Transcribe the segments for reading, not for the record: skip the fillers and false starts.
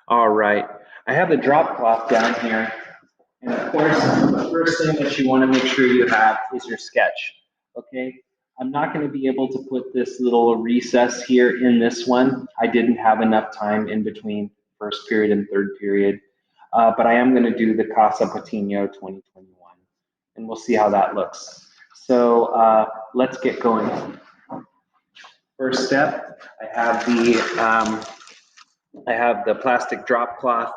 All right, I have the drop cloth down here. And of course, the first thing that you want to make sure you have is your sketch, okay? I'm not going to be able to put this little recess here in this one. I didn't have enough time in between first period and third period, but I am going to do the Casa Patino 2021, and we'll see how that looks. So let's get going. First step, I have the plastic drop cloth,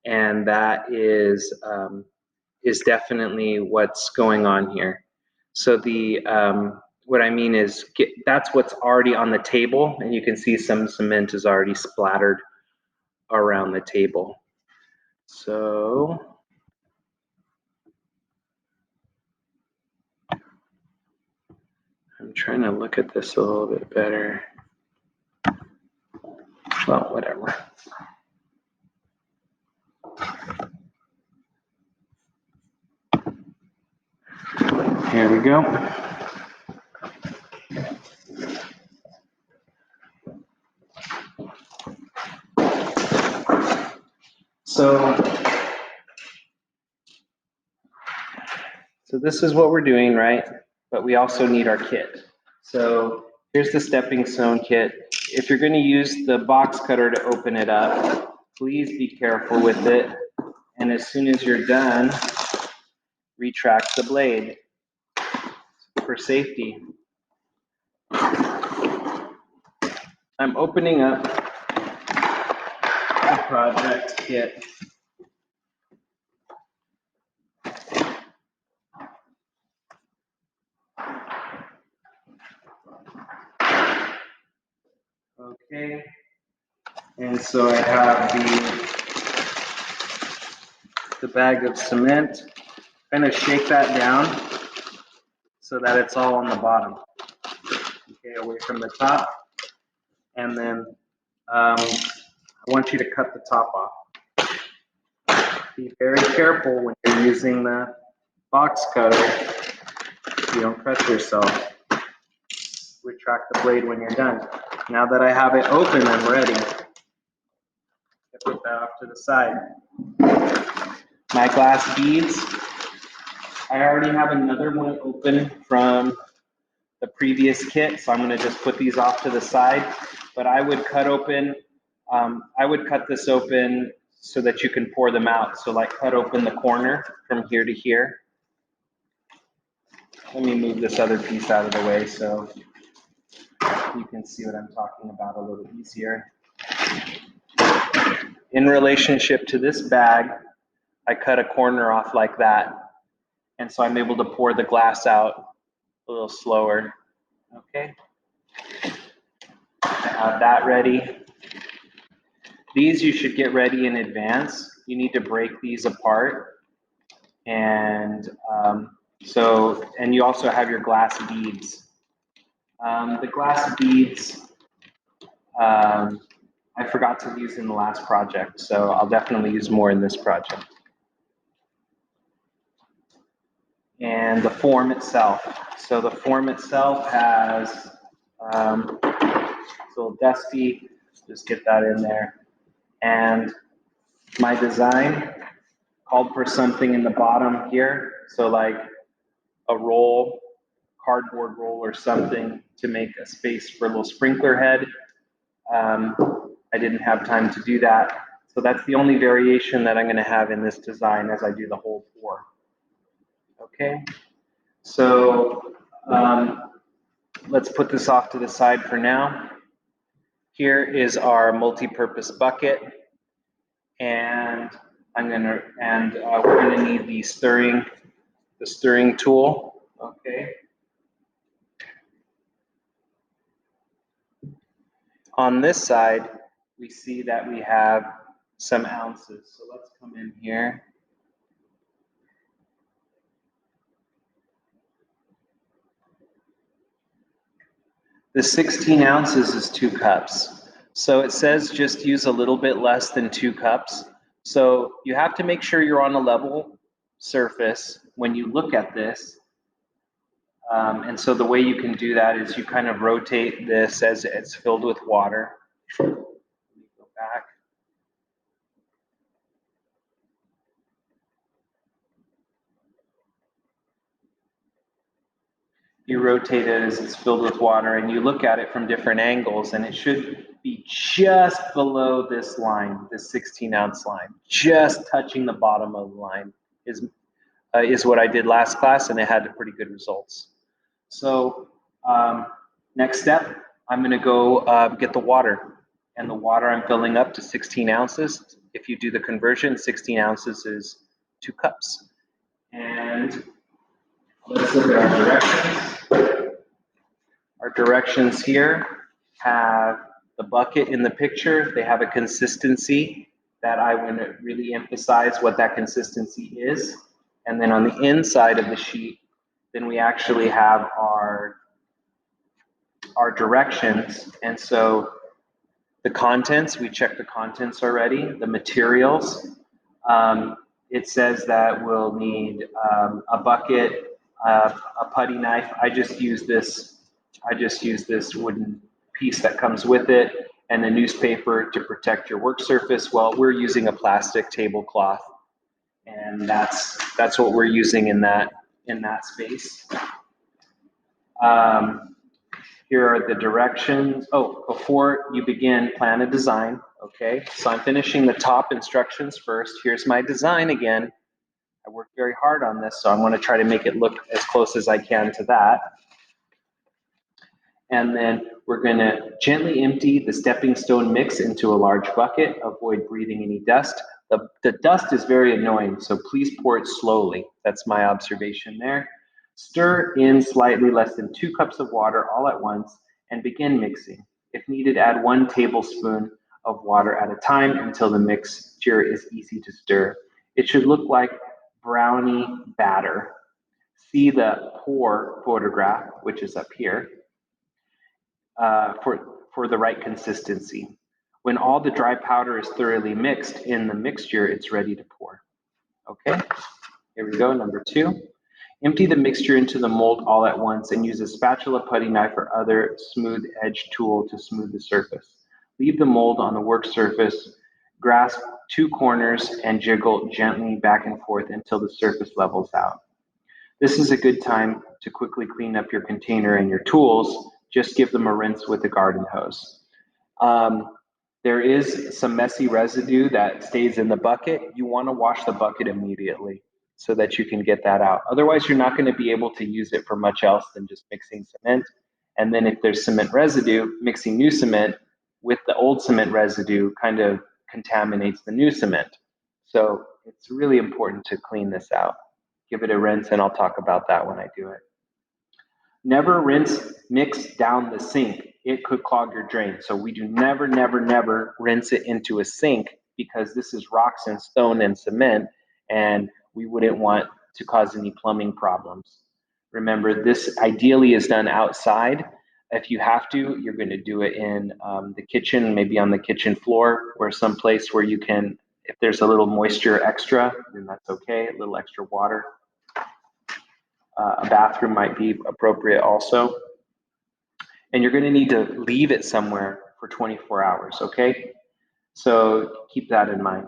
and that is definitely what's going on here. So what I mean is that's what's already on the table, and you can see some cement is already splattered around the table. So I'm trying to look at this a little bit better. Well, whatever. Here we go. So this is what we're doing, right? But we also need our kit. So here's the stepping stone kit. If you're going to use the box cutter to open it up, please be careful with it. And as soon as you're done, retract the blade for safety. I'm opening up the project kit. Okay, and so I have the bag of cement. Kind of shake that down so that it's all on the bottom. Okay, away from the top. And then I want you to cut the top off. Be very careful when you're using the box cutter. You don't cut yourself. Retract the blade when you're done. Now that I have it open, I'm ready. Put that off to the side. My glass beads. I already have another one open from the previous kit, so I'm going to just put these off to the side. But I would cut this open so that you can pour them out. So like cut open the corner from here to here. Let me move this other piece out of the way so you can see what I'm talking about a little easier. In relationship to this bag, I cut a corner off like that. And so I'm able to pour the glass out a little slower. Okay. I have that ready. These you should get ready in advance. You need to break these apart. And and you also have your glass beads. The glass beads, I forgot to use in the last project, so I'll definitely use more in this project. And the form itself. So the form itself has, it's a little dusty, just get that in there. And my design called for something in the bottom here, so like a roll, cardboard roll or something to make a space for a little sprinkler head. I didn't have time to do that. So that's the only variation that I'm going to have in this design as I do the whole pour. Okay, so let's put this off to the side for now. Here is our multi-purpose bucket, and we're going to need the stirring tool. Okay. On this side, we see that we have some ounces. So let's come in here. The 16 ounces is 2 cups. So it says just use a little bit less than 2 cups. So you have to make sure you're on a level surface when you look at this. And so the way you can do that is you kind of rotate this as it's filled with water. Let me go back. You rotate it as it's filled with water, and you look at it from different angles, and it should be just below this line, this 16-ounce line. Just touching the bottom of the line is what I did last class, and it had pretty good results. So next step, I'm going to go get the water. And the water I'm filling up to 16 ounces. If you do the conversion, 16 ounces is 2 cups. And let's look at our directions. Our directions here have the bucket in the picture. They have a consistency that I want to really emphasize what that consistency is. And then on the inside of the sheet, then we actually have our directions. And so the contents, we checked the contents already. The materials, it says that we'll need a bucket, a putty knife. I just use this wooden piece that comes with it, and a newspaper to protect your work surface. Well, we're using a plastic tablecloth, and that's what we're using in that space. Here are the directions. Oh, before you begin, plan a design. Okay, so I'm finishing the top instructions first. Here's my design again. I worked very hard on this, so I'm going to try to make it look as close as I can to that. And then we're going to gently empty the stepping stone mix into a large bucket. Avoid breathing any dust. The dust is very annoying, so please pour it slowly. That's my observation there. Stir in slightly less than 2 cups of water all at once and begin mixing. If needed, add 1 tablespoon of water at a time until the mixture is easy to stir. It should look like brownie batter. See the pour photograph, which is up here, for the right consistency. When all the dry powder is thoroughly mixed in the mixture, it's ready to pour. Okay, here we go, number 2. Empty the mixture into the mold all at once and use a spatula, putty knife, or other smooth edge tool to smooth the surface. Leave the mold on the work surface, grasp 2 corners, and jiggle gently back and forth until the surface levels out. This is a good time to quickly clean up your container and your tools. Just give them a rinse with a garden hose. There is some messy residue that stays in the bucket. You want to wash the bucket immediately so that you can get that out. Otherwise, you're not going to be able to use it for much else than just mixing cement. And then if there's cement residue, mixing new cement with the old cement residue kind of contaminates the new cement. So it's really important to clean this out. Give it a rinse, and I'll talk about that when I do it. Never mix down the sink. It could clog your drain. So we do never rinse it into a sink, because this is rocks and stone and cement, and we wouldn't want to cause any plumbing problems. Remember, this ideally is done outside. If you have to, you're going to do it in the kitchen, maybe on the kitchen floor, or someplace where you can, if there's a little moisture extra, then that's okay, a little extra water. A bathroom might be appropriate also. And you're going to need to leave it somewhere for 24 hours, okay? So keep that in mind.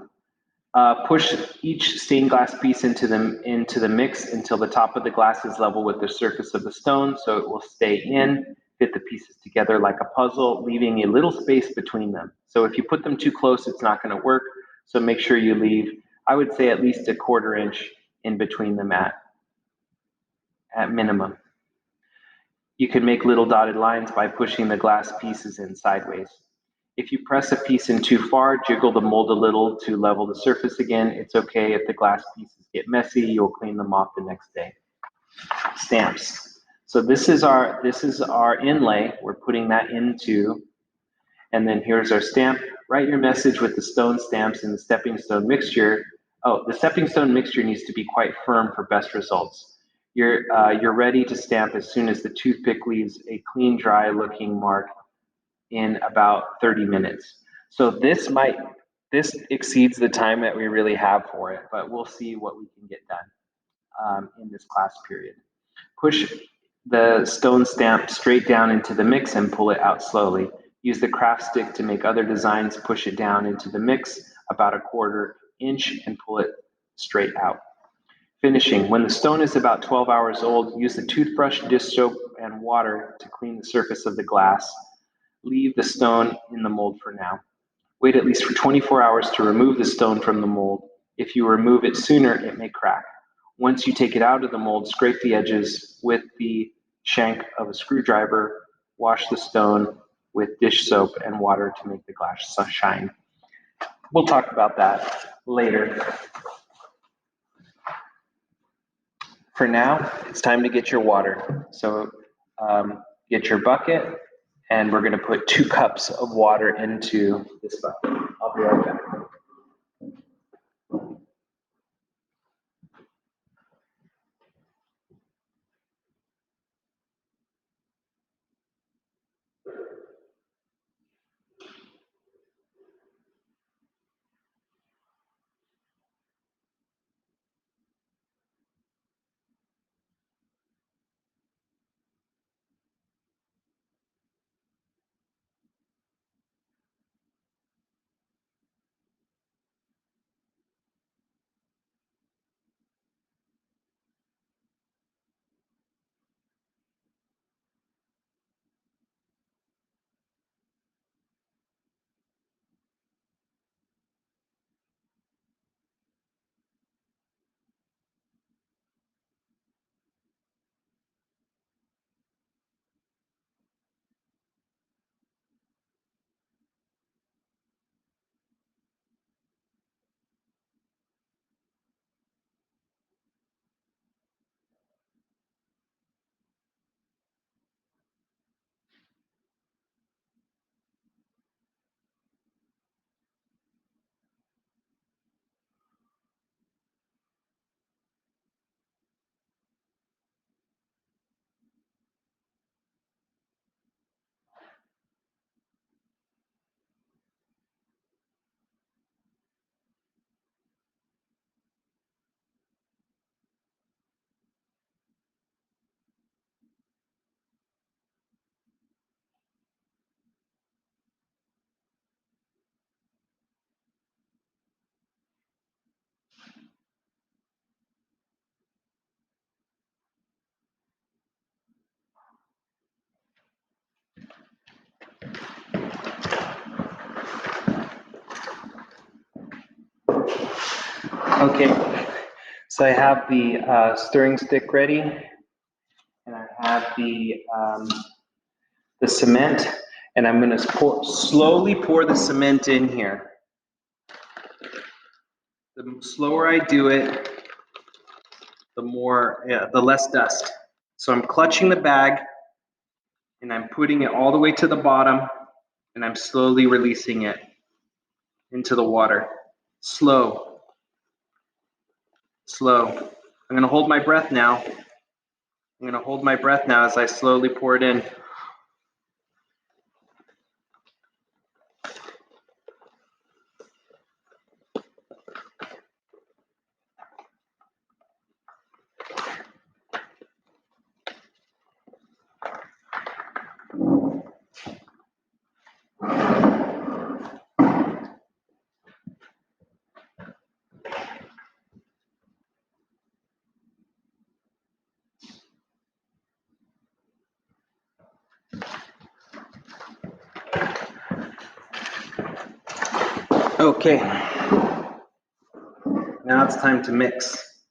Push each stained glass piece into the mix until the top of the glass is level with the surface of the stone, so it will stay in. Fit the pieces together like a puzzle, leaving a little space between them. So if you put them too close, it's not going to work. So make sure you leave, I would say, at least a 1/4 inch in between them at minimum. You can make little dotted lines by pushing the glass pieces in sideways. If you press a piece in too far, jiggle the mold a little to level the surface again. It's okay if the glass pieces get messy, you'll clean them off the next day. Stamps. So this is our inlay. We're putting that into, and then here's our stamp. Write your message with the stone stamps in the stepping stone mixture. Oh, the stepping stone mixture needs to be quite firm for best results. You're ready to stamp as soon as the toothpick leaves a clean, dry looking mark in about 30 minutes. So this exceeds the time that we really have for it, but we'll see what we can get done in this class period. Push the stone stamp straight down into the mix and pull it out slowly. Use the craft stick to make other designs. Push it down into the mix about a 1/4 inch and pull it straight out. Finishing. When the stone is about 12 hours old, use the toothbrush, dish soap, and water to clean the surface of the glass. Leave the stone in the mold for now. Wait at least for 24 hours to remove the stone from the mold. If you remove it sooner, it may crack. Once you take it out of the mold, scrape the edges with the shank of a screwdriver. Wash the stone with dish soap and water to make the glass shine. We'll talk about that later. For now, it's time to get your water. So get your bucket, and we're going to put 2 cups of water into this bucket. I'll be right back. Okay, so I have the stirring stick ready, and I have the cement, and I'm going to slowly pour the cement in here. The slower I do it, the less dust. So I'm clutching the bag, and I'm putting it all the way to the bottom, and I'm slowly releasing it into the water. Slow, slow. I'm going to hold my breath now. I'm going to hold my breath now as I slowly pour it in. Okay, now it's time to mix.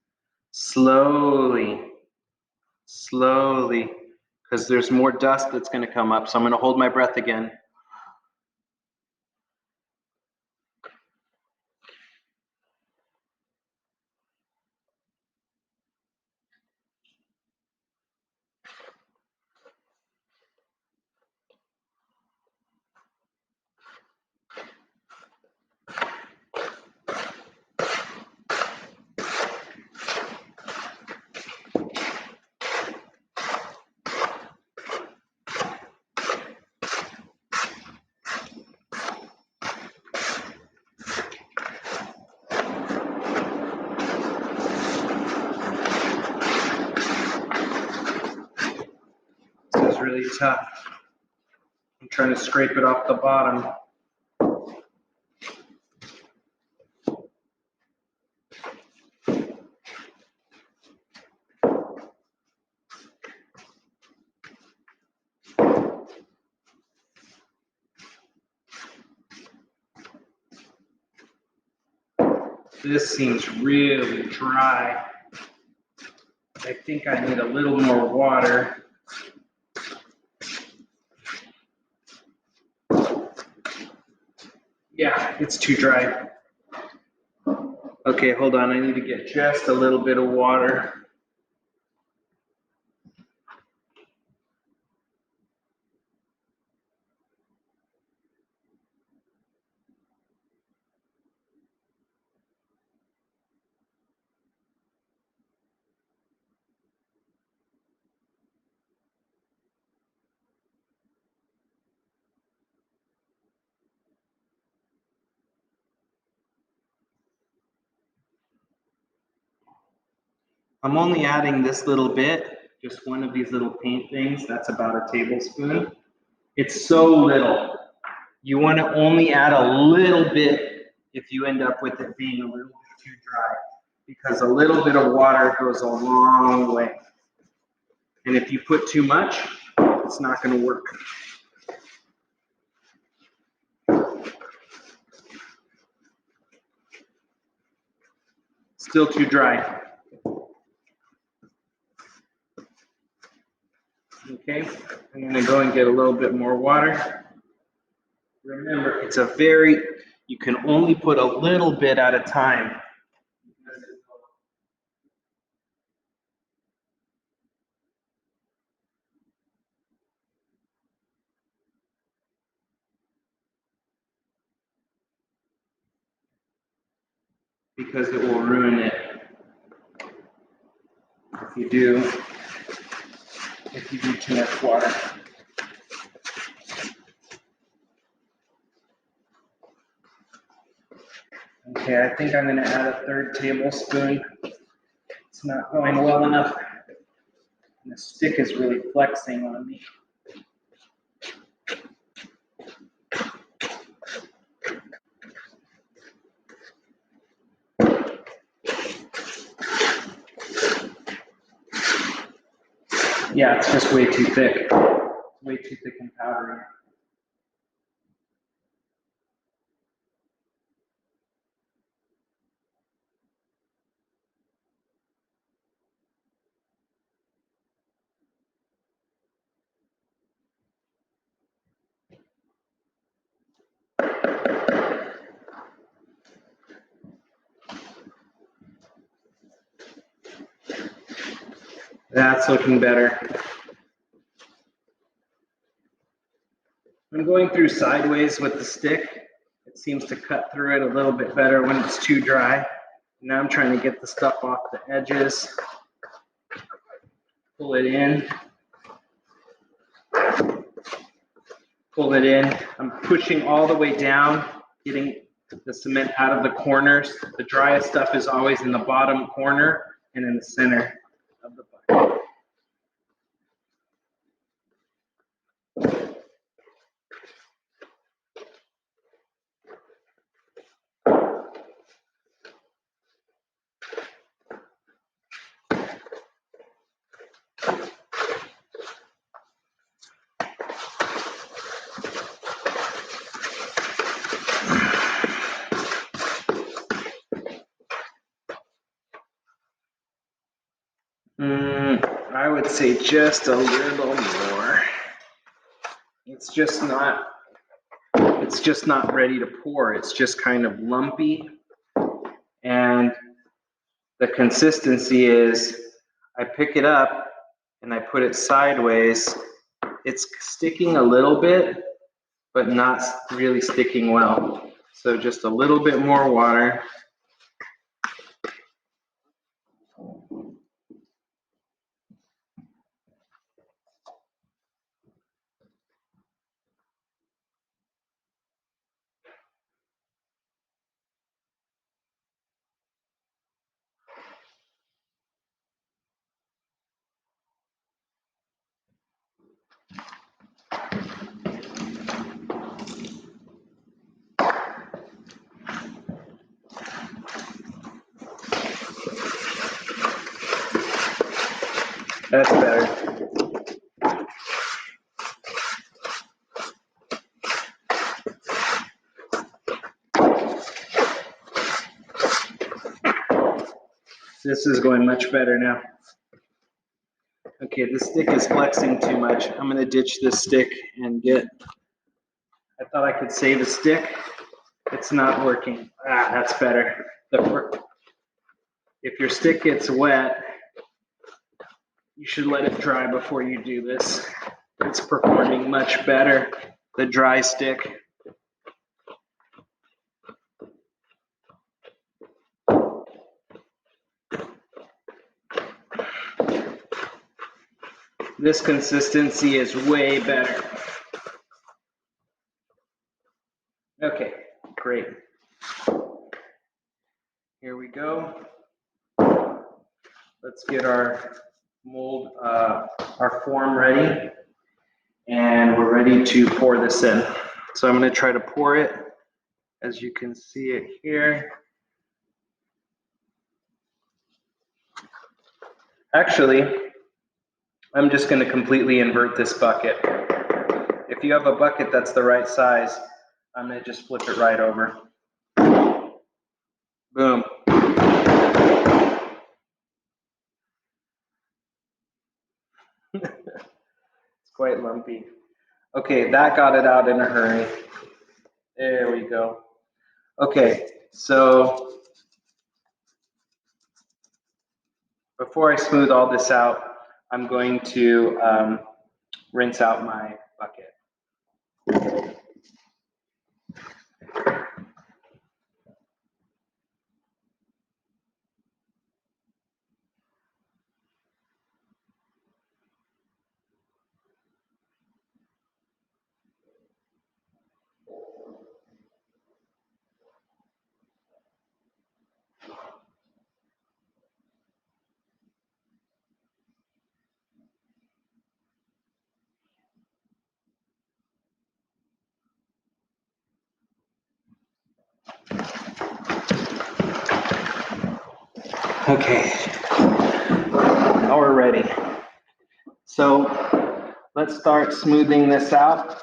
Slowly, slowly, because there's more dust that's going to come up. So I'm going to hold my breath again. This is really tough. I'm trying to scrape it off the bottom. This seems really dry. I think I need a little more water. Yeah, it's too dry. Okay, hold on. I need to get just a little bit of water. I'm only adding this little bit, just one of these little paint things. That's about a tablespoon. It's so little. You want to only add a little bit if you end up with it being a little bit too dry, because a little bit of water goes a long way. And if you put too much, it's not going to work. Still too dry. Okay, I'm going to go and get a little bit more water. Remember, it's you can only put a little bit at a time. Because it will ruin it if you do too much water. Okay, I think I'm going to add a 1/3 tablespoon. It's not going well enough. And the stick is really flexing on me. Yeah, it's just way too thick. Way too thick and powdery. That's looking better. I'm going through sideways with the stick. It seems to cut through it a little bit better when it's too dry. Now I'm trying to get the stuff off the edges. Pull it in. Pull it in. I'm pushing all the way down, getting the cement out of the corners. The driest stuff is always in the bottom corner and in the center of the bucket. I would say just a little more. It's just not ready to pour. It's just kind of lumpy. And the consistency is, I pick it up and I put it sideways. It's sticking a little bit, but not really sticking well. So just a little bit more water. That's better. This is going much better now. Okay, this stick is flexing too much. I'm gonna ditch this stick and I thought I could save a stick. It's not working. That's better. If your stick gets wet, you should let it dry before you do this. It's performing much better, the dry stick. This consistency is way better. Okay, great. Here we go. Let's get our mold, our form ready. And we're ready to pour this in. So I'm going to try to pour it, as you can see it here. Actually, I'm just going to completely invert this bucket. If you have a bucket that's the right size, I'm going to just flip it right over. Boom. It's quite lumpy. Okay, that got it out in a hurry. There we go. Okay, so before I smooth all this out, I'm going to rinse out my bucket. Okay, now we're ready. So let's start smoothing this out.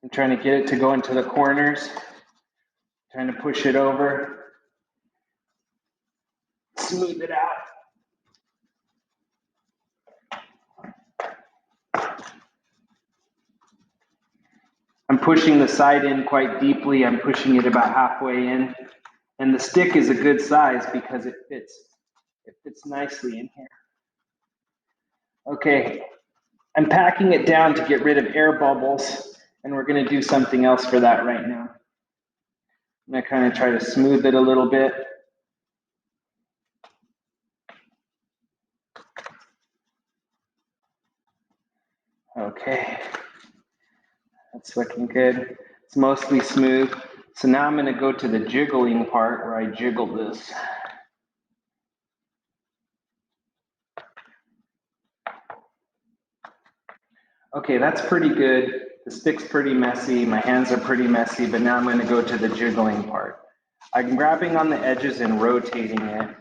I'm trying to get it to go into the corners, trying to push it over, smooth it out. I'm pushing the side in quite deeply. I'm pushing it about halfway in. And the stick is a good size because it fits nicely in here. Okay, I'm packing it down to get rid of air bubbles, and we're gonna do something else for that right now. I'm gonna kind of try to smooth it a little bit. Okay, that's looking good. It's mostly smooth. So now I'm gonna go to the jiggling part where I jiggle this. Okay, that's pretty good. The stick's pretty messy. My hands are pretty messy, but now I'm gonna go to the jiggling part. I'm grabbing on the edges and rotating it.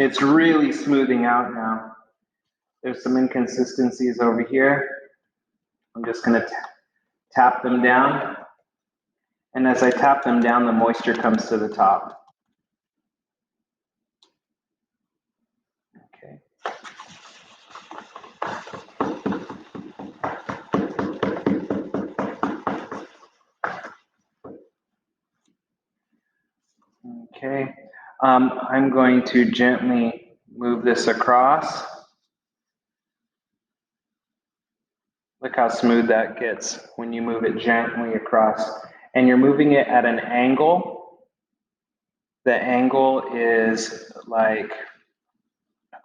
It's really smoothing out now. There's some inconsistencies over here. I'm just gonna tap them down. And as I tap them down, the moisture comes to the top. Okay. Okay. I'm going to gently move this across. Look how smooth that gets when you move it gently across. And you're moving it at an angle. The angle is like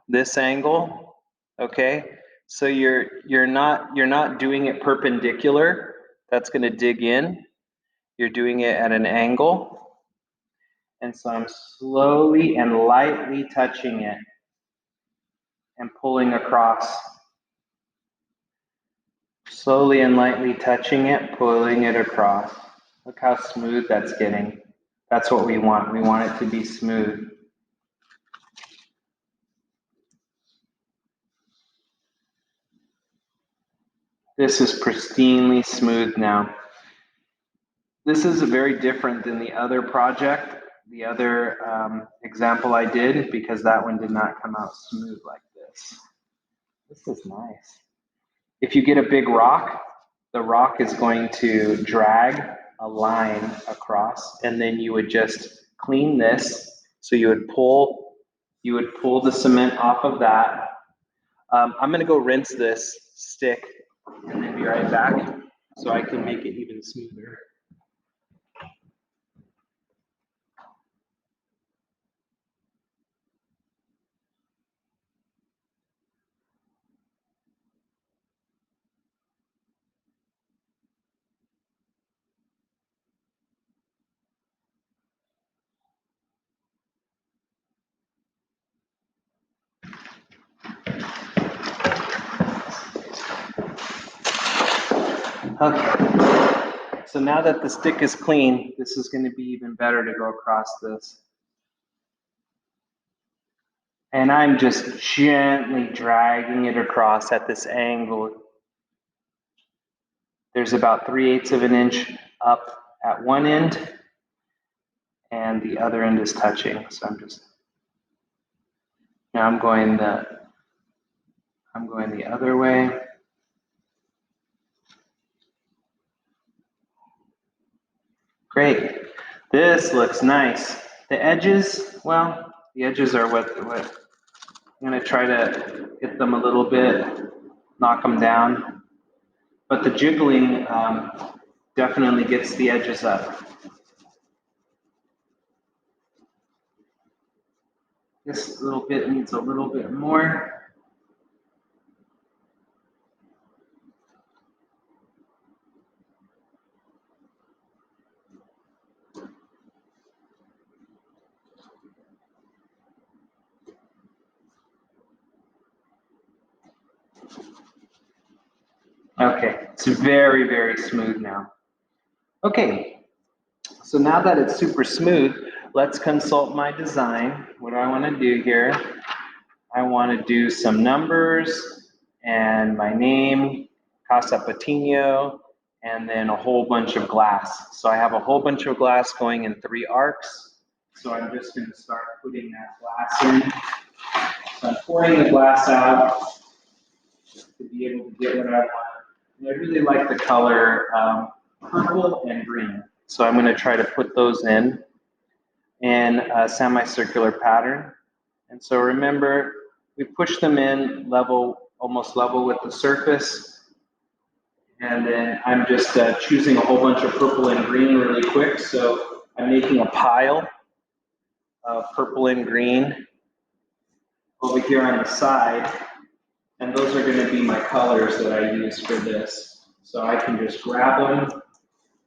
this angle, okay? So you're not doing it perpendicular. That's going to dig in. You're doing it at an angle. And so I'm slowly and lightly touching it and pulling across. Slowly and lightly touching it, pulling it across. Look how smooth that's getting. That's what we want. We want it to be smooth. This is pristinely smooth now. This is very different than the other project, the other example I did, because that one did not come out smooth like this. This is nice. If you get a big rock, the rock is going to drag a line across, and then you would just clean this. So you would pull the cement off of that. I'm gonna go rinse this stick and then be right back so I can make it even smoother. Okay, so now that the stick is clean, this is going to be even better to go across this. And I'm just gently dragging it across at this angle. There's about 3/8 of an inch up at one end, and the other end is touching. So now I'm going the other way. Great. This looks nice. The edges, well, the edges are what I'm going to try to hit them a little bit, knock them down. But the jiggling definitely gets the edges up. This little bit needs a little bit more. Okay, it's very, very smooth now. Okay, so now that it's super smooth, let's consult my design. What do I want to do here? I want to do some numbers and my name, Casa Patino, and then a whole bunch of glass. So I have a whole bunch of glass going in 3 arcs. So I'm just going to start putting that glass in. So I'm pouring the glass out to be able to get what I want. And I really like the color purple and green. So I'm going to try to put those in a semicircular pattern. And so remember, we push them in level, almost level with the surface. And then I'm just choosing a whole bunch of purple and green really quick. So I'm making a pile of purple and green over here on the side. And those are going to be my colors that I use for this. So I can just grab them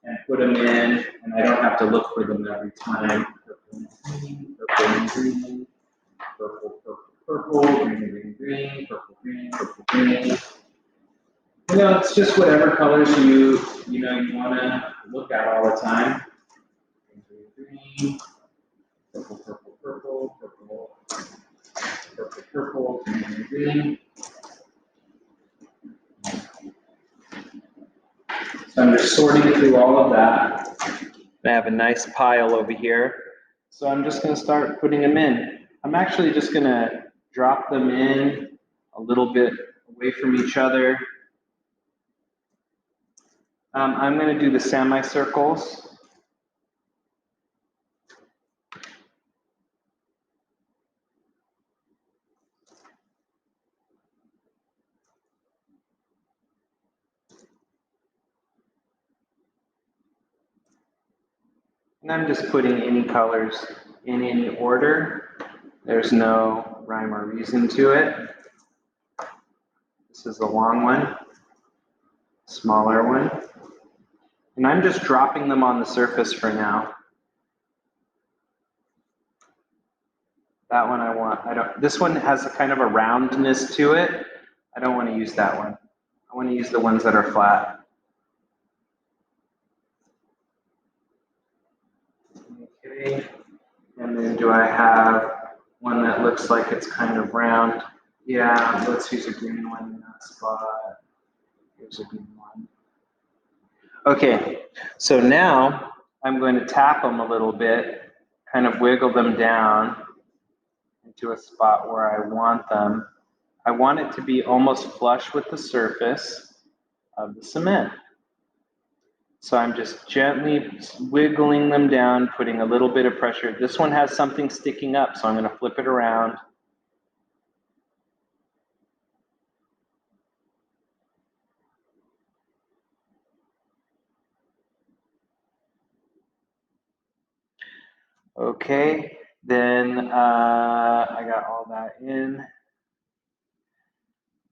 and put them in, and I don't have to look for them every time. Purple and green, purple and green, purple, purple, purple, green, green, green, purple, green, purple, green. You know, it's just whatever colors you want to look at all the time. Green, green, green, purple, purple, purple, purple, purple, purple, green, green, green. So I'm just sorting through all of that. I have a nice pile over here. So I'm just going to start putting them in. I'm actually just going to drop them in a little bit away from each other. I'm going to do the semicircles. And I'm just putting any colors in any order. There's no rhyme or reason to it. This is a long one, smaller one. And I'm just dropping them on the surface for now. That one this one has a kind of a roundness to it. I don't want to use that one. I want to use the ones that are flat. Okay, and then do I have one that looks like it's kind of round? Yeah, let's use a green one in that spot. Here's a green one. Okay, so now I'm going to tap them a little bit, kind of wiggle them down into a spot where I want them. I want it to be almost flush with the surface of the cement. So I'm just gently wiggling them down, putting a little bit of pressure. This one has something sticking up, so I'm going to flip it around. Okay, then I got all that in.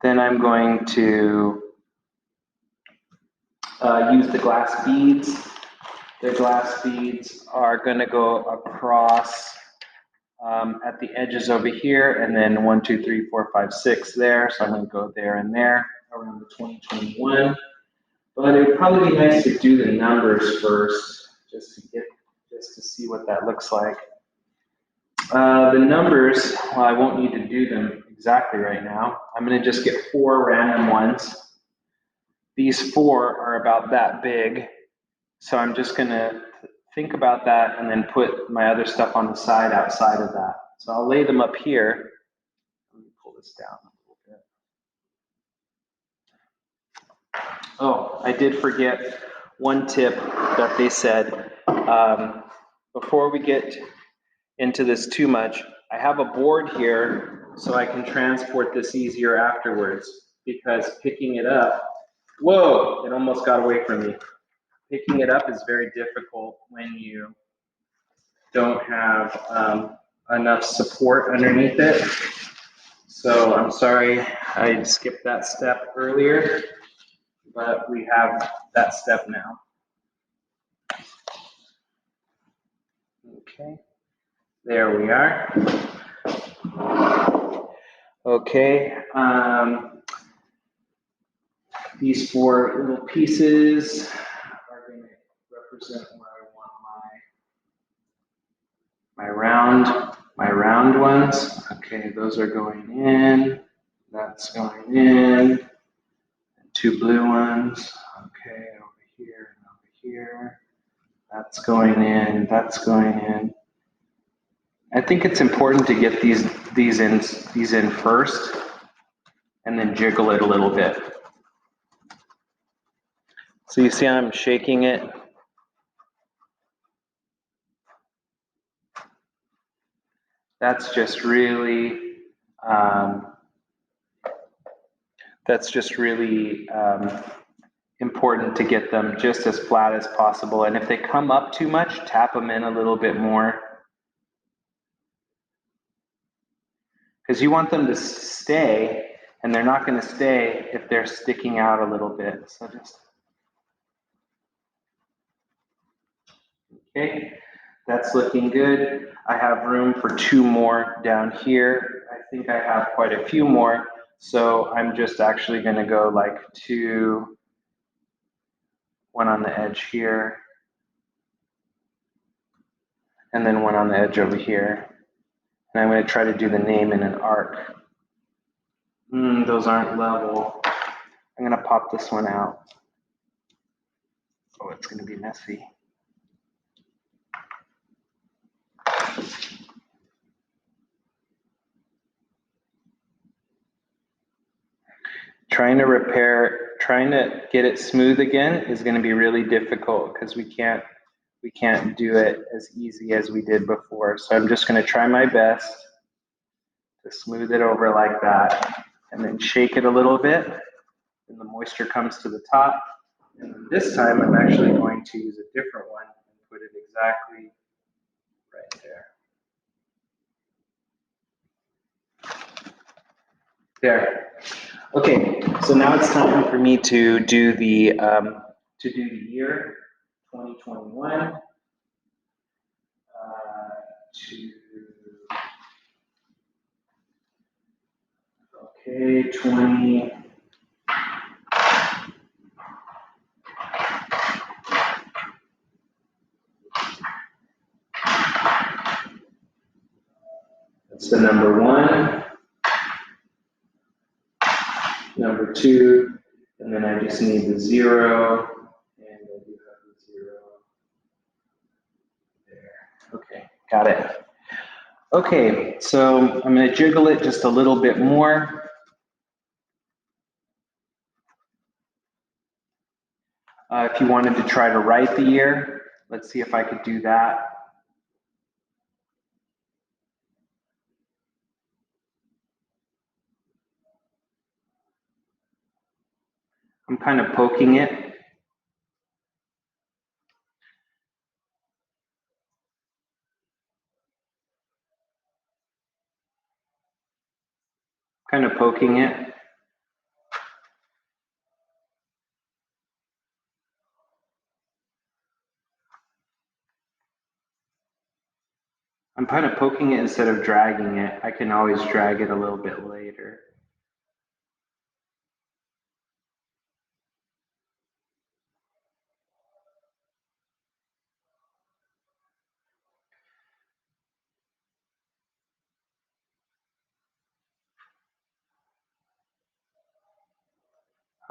Then I'm going to use the glass beads. The glass beads are going to go across at the edges over here, and then 1, 2, 3, 4, 5, 6 there. So I'm going to go there and there around the 2021. But it would probably be nice to do the numbers first, just to see what that looks like. The numbers, well, I won't need to do them exactly right now. I'm going to just get 4 random ones. These 4 are about that big. So I'm just going to think about that and then put my other stuff on the side outside of that. So I'll lay them up here. Let me pull this down a little bit. Oh, I did forget one tip that they said. Before we get into this too much, I have a board here so I can transport this easier afterwards, because picking it up, whoa, it almost got away from me. Picking it up is very difficult when you don't have enough support underneath it. So I'm sorry I skipped that step earlier, but we have that step now. Okay, there we are. Okay, these 4 little pieces are going to represent where I want my round ones. Okay, those are going in. That's going in. 2 blue ones. Okay, over here and over here. That's going in. That's going in. I think it's important to get these in first, and then jiggle it a little bit. So you see I'm shaking it. That's just really important to get them just as flat as possible. And if they come up too much, tap them in a little bit more, because you want them to stay, and they're not going to stay if they're sticking out a little bit. So just, okay, that's looking good. I have room for 2 more down here. I think I have quite a few more. So I'm just actually going to go like 2, 1 on the edge here, and then 1 on the edge over here. And I'm going to try to do the name in an arc. Those aren't level. I'm going to pop this one out. Oh, it's going to be messy. Trying to get it smooth again is going to be really difficult, because we can't do it as easy as we did before. So I'm just going to try my best to smooth it over like that, and then shake it a little bit, and the moisture comes to the top. And this time I'm actually going to use a different one and put it exactly right there. There. Okay, so now it's time for me to do the year 2021. Okay, 20. So number 1, number 2, and then I just need the 0, and I do have the 0 there. Okay, got it. Okay, so I'm going to jiggle it just a little bit more. If you wanted to try to write the year, let's see if I could do that. I'm kind of poking it. Kind of poking it. I'm kind of poking it instead of dragging it. I can always drag it a little bit later.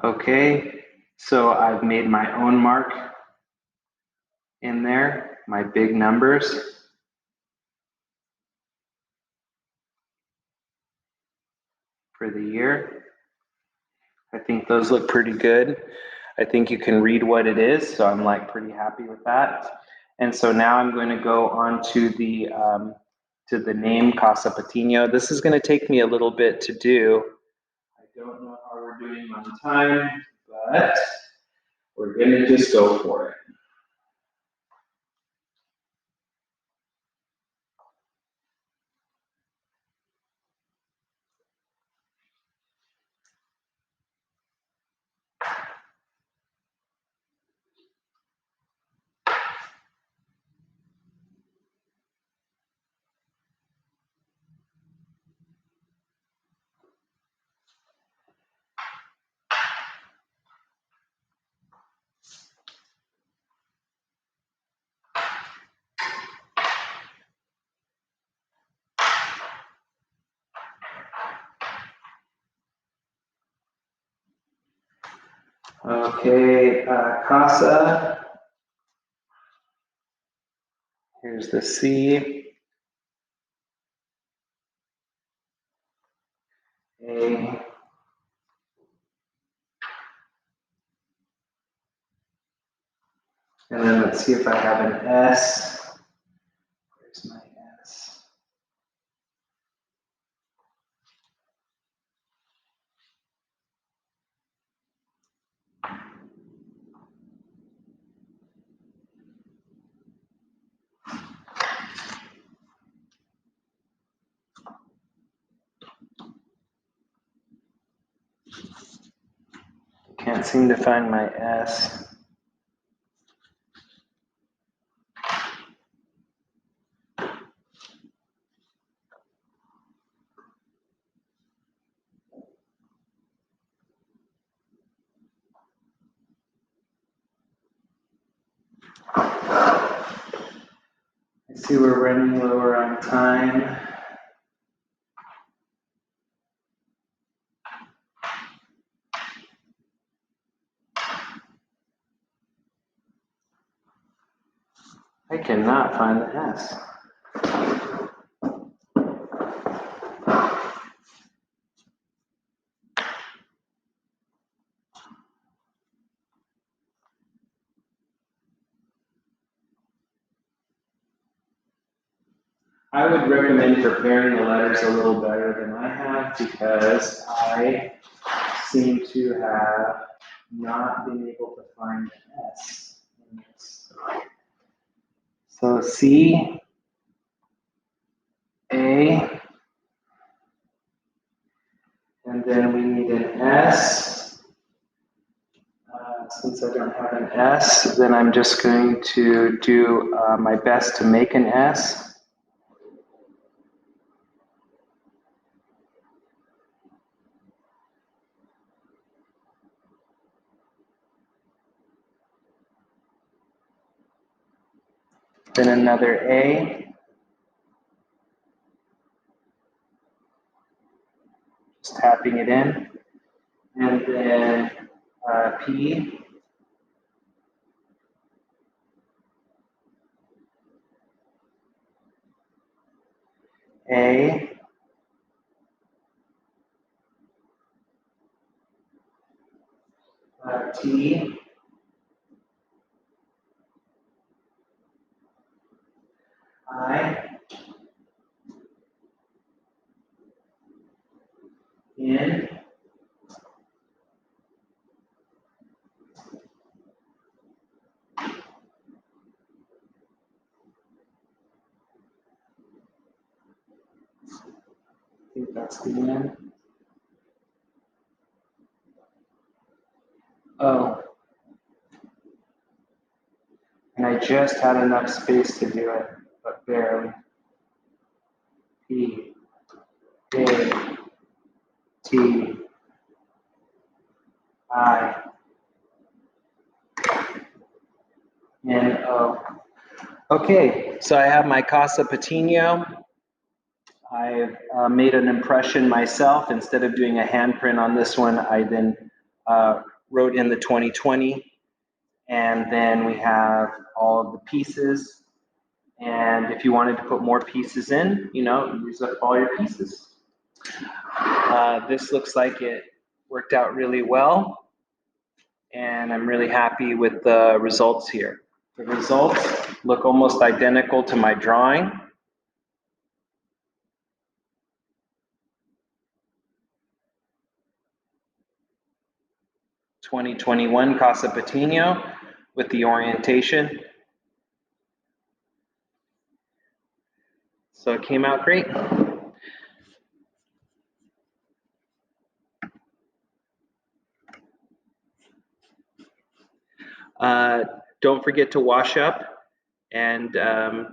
Okay, so I've made my own mark in there, my big numbers. For the year. I think those look pretty good. I think you can read what it is, so I'm like pretty happy with that. And so now I'm going to go on to the name Casa Patino. This is going to take me a little bit to do. I don't know how we're doing on time, but we're going to just go for it. Okay, Casa. Here's the C. A. And then let's see if I have an S. Where's my S? Can't seem to find my S. I see we're running lower on time. I cannot find the S. I would recommend preparing the letters a little better than I have because I seem to have not been able to find the S in this. So C, A, and then we need an S. Since I don't have an S, then I'm just going to do my best to make an S. Then another A. typing it in. And then P. A. T. I. N. I think that's the N. O. And I just had enough space to do it, but barely. P. A. T. I. N. O. Okay, so I have my Casa Patino. I've made an impression myself. Instead of doing a handprint on this one, I then wrote in the 2020. And then we have all of the pieces. And if you wanted to put more pieces in, you know, use up all your pieces. This looks like it worked out really well. And I'm really happy with the results here. The results look almost identical to my drawing. (2021) Casa Patino with the orientation. So it came out great. Don't forget to wash up, and I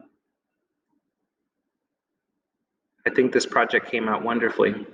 think this project came out wonderfully.